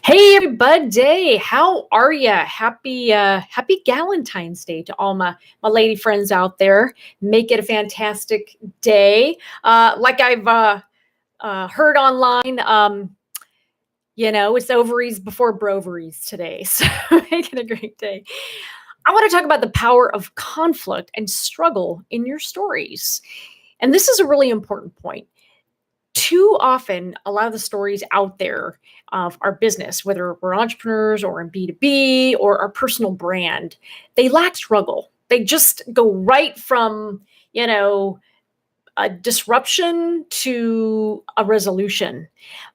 Hey everybody, how are ya? Happy Galentine's Day to all my lady friends out there. Make it a fantastic day. Like I've heard online, it's ovaries before broveries today. So make it a great day. I want to talk about the power of conflict and struggle in your stories. And this is a really important point. Too often, a lot of the stories out there of our business, whether we're entrepreneurs or in B2B or our personal brand, they lack struggle. They just go right from, you know, a disruption to a resolution.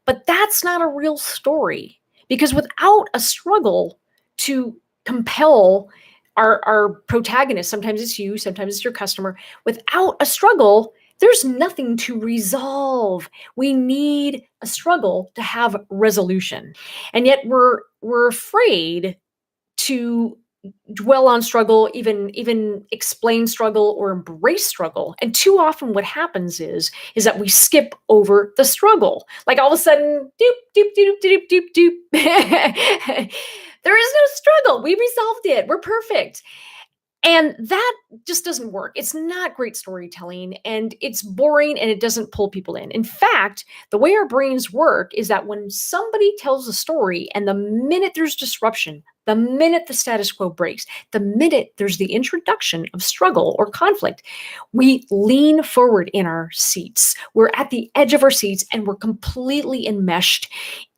But that's not a real story because without a struggle to compel our protagonist, sometimes it's you, sometimes it's your customer, without a struggle, there's nothing to resolve. We need a struggle to have resolution. And yet we're afraid to dwell on struggle, even explain struggle or embrace struggle. And too often what happens is that we skip over the struggle. Like all of a sudden, doop, doop, doop, doop, doop, doop, doop. There is no struggle. We resolved it. We're perfect. And that just doesn't work. It's not great storytelling and it's boring and it doesn't pull people in. In fact, the way our brains work is that when somebody tells a story and the minute there's disruption, the minute the status quo breaks, the minute there's the introduction of struggle or conflict, we lean forward in our seats. We're at the edge of our seats and we're completely enmeshed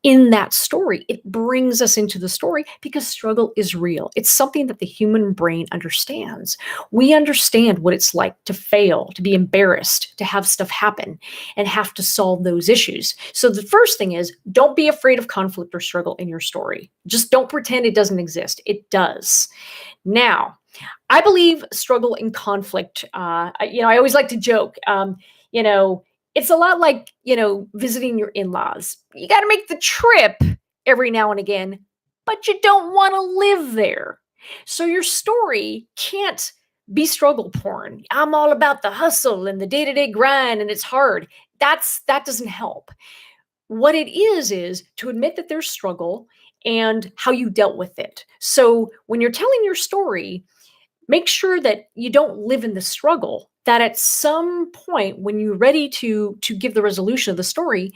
in that story. It brings us into the story because struggle is real. It's something that the human brain understands. We understand what it's like to fail, to be embarrassed, to have stuff happen, and have to solve those issues. So the first thing is don't be afraid of conflict or struggle in your story. Just don't pretend it doesn't exist. It does. Now, I believe struggle and conflict, I always like to joke, it's a lot like, visiting your in-laws. You got to make the trip every now and again, but you don't want to live there. So your story can't be struggle porn. I'm all about the hustle and the day-to-day grind and it's hard. That doesn't help. What it is to admit that there's struggle and how you dealt with it. So when you're telling your story, make sure that you don't live in the struggle, that at some point when you're ready to give the resolution of the story,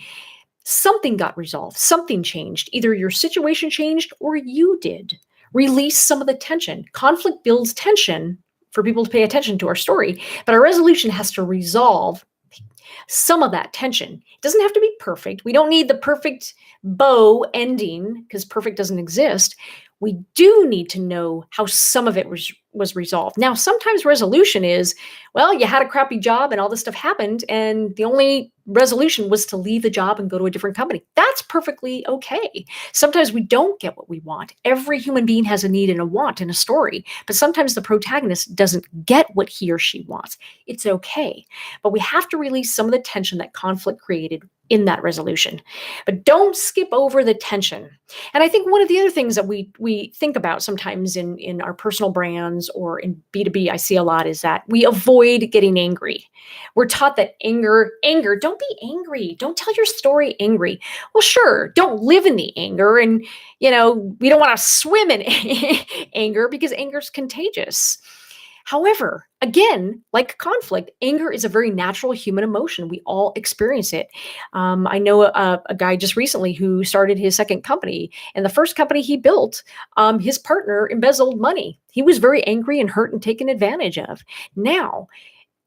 something got resolved, something changed. Either your situation changed or you did. Release some of the tension. Conflict builds tension for people to pay attention to our story, but our resolution has to resolve some of that tension. It doesn't have to be perfect. We don't need the perfect bow ending because perfect doesn't exist. We do need to know how some of it was resolved. Now, sometimes resolution is, well, you had a crappy job and all this stuff happened, and the only resolution was to leave the job and go to a different company. That's perfectly okay. Sometimes we don't get what we want. Every human being has a need and a want in a story, but sometimes the protagonist doesn't get what he or she wants. It's okay. But we have to release some of the tension that conflict created in that resolution. But don't skip over the tension. And I think one of the other things that we think about sometimes in our personal brands or in B2B, I see a lot is that we avoid getting angry. We're taught that anger, don't be angry. Don't tell your story angry. Well, sure, don't live in the anger. And, we don't want to swim in anger because anger is contagious. However, again, like conflict, anger is a very natural human emotion. We all experience it. I know a guy just recently who started his second company, and the first company he built, his partner embezzled money. He was very angry and hurt and taken advantage of. Now,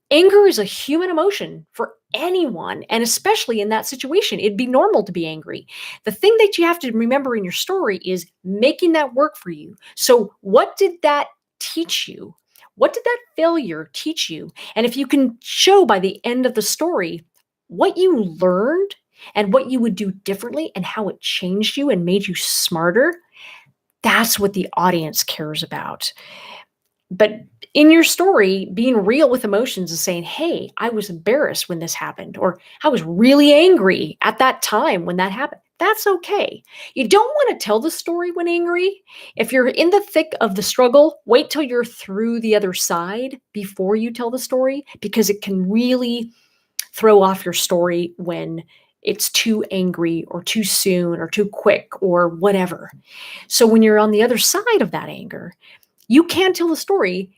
anger is a human emotion for anyone, and especially in that situation, it'd be normal to be angry. The thing that you have to remember in your story is making that work for you. So, what did that teach you? What did that failure teach you? And if you can show by the end of the story what you learned and what you would do differently and how it changed you and made you smarter, that's what the audience cares about. But in your story, being real with emotions and saying, hey, I was embarrassed when this happened, or I was really angry at that time when that happened. That's okay. You don't want to tell the story when angry. If you're in the thick of the struggle, wait till you're through the other side before you tell the story, because it can really throw off your story when it's too angry or too soon or too quick or whatever. So when you're on the other side of that anger, you can tell the story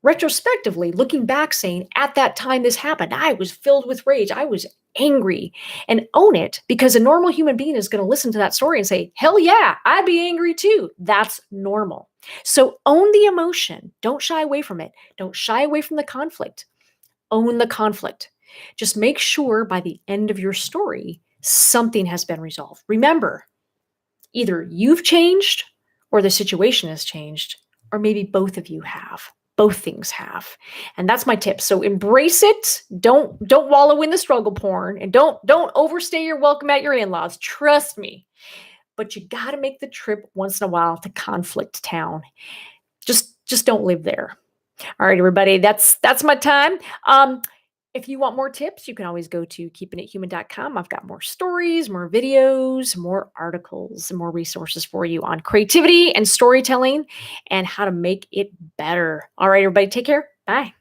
retrospectively, looking back, saying, at that time this happened, I was filled with rage. I was angry, and own it, because a normal human being is going to listen to that story and say, hell yeah, I'd be angry too. That's normal. So own the emotion. Don't shy away from it. Don't shy away from the conflict. Own the conflict. Just make sure by the end of your story, something has been resolved. Remember, either you've changed or the situation has changed, or maybe both of you have. Both things have. And that's my tip. So embrace it. Don't wallow in the struggle porn, and don't overstay your welcome at your in-laws. Trust me. But you got to make the trip once in a while to conflict town. Just don't live there. All right, everybody, that's my time. If you want more tips, you can always go to keepingithuman.com. I've got more stories, more videos, more articles, and more resources for you on creativity and storytelling and how to make it better. All right, everybody, take care. Bye.